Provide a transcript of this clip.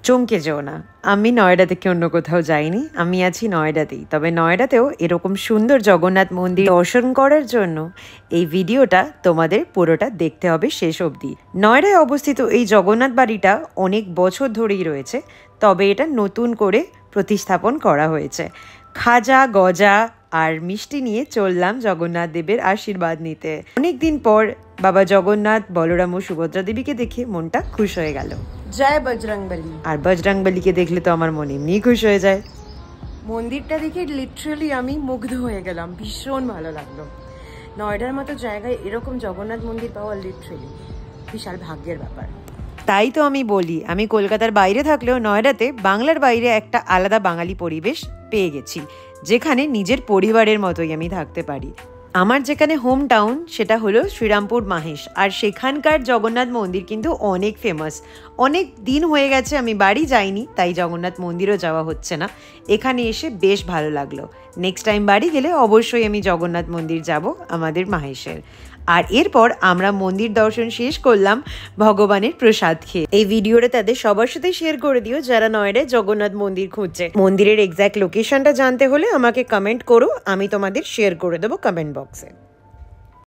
চমকে যেও না, আমি নয়ডা থেকে অন্য কোথাও যাইনি, আমি আছি নয়ডাতেই। তবে নয়ডাতেও এরকম সুন্দর জগন্নাথ মন্দির দর্শন করার জন্য এই ভিডিওটা তোমাদের পুরোটা দেখতে হবে শেষ অবধি। নয়ডায় অবস্থিত এই জগন্নাথ বাড়িটা অনেক বছর ধরেই রয়েছে, তবে এটা নতুন করে প্রতিস্থাপন করা হয়েছে। খাজা গজা আর মিষ্টি নিয়ে চললাম জগন্নাথ দেবের আশীর্বাদ নিতে। অনেকদিন পর বাবা জগন্নাথ, বলরাম ও সুভদ্রা দেবীকে দেখে মনটা খুশ হয়ে গেল। জয় বজরংবলী। আর বজরংবলীকে দেখলে তো আমার মন এমনি খুশ হয়ে যায়। মন্দিরটা দেখে লিটারালি আমি মুগ্ধ হয়ে গেলাম, ভীষণ ভালো লাগলো। নয়ডার মতো জায়গায় এরকম জগন্নাথ মন্দির পাওয়া লিটারালি বিশাল ভাগ্যের ব্যাপার। তাই তো আমি বলি, আমি কলকাতার বাইরে থাকলেও নয়ডাতে বাংলার বাইরে একটা আলাদা বাঙালি পরিবেশ পেয়ে গেছি, যেখানে নিজের পরিবারের মতোই আমি থাকতে পারি। আমার যেখানে হোম টাউন সেটা হলো শ্রীরামপুর মাহেশ, আর সেখানকার জগন্নাথ মন্দির কিন্তু অনেক ফেমাস। অনেক দিন হয়ে গেছে আমি বাড়ি যাইনি, তাই জগন্নাথ মন্দিরও যাওয়া হচ্ছে না। এখানে এসে বেশ ভালো লাগলো। নেক্সট টাইম বাড়ি গেলে অবশ্যই আমি জগন্নাথ মন্দির যাব আমাদের মাহেশের। আর এরপর আমরা মন্দির দর্শন শেষ করলাম ভগবানের প্রসাদ খেয়ে। এই ভিডিওটা তাদের সবার সাথে শেয়ার করে দিও যারা নয়ডায় জগন্নাথ মন্দির খুঁজছে। মন্দিরের এক্স্যাক্ট লোকেশনটা জানতে হলে আমাকে কমেন্ট করো, আমি তোমাদের শেয়ার করে দেবো কমেন্ট বক্সে।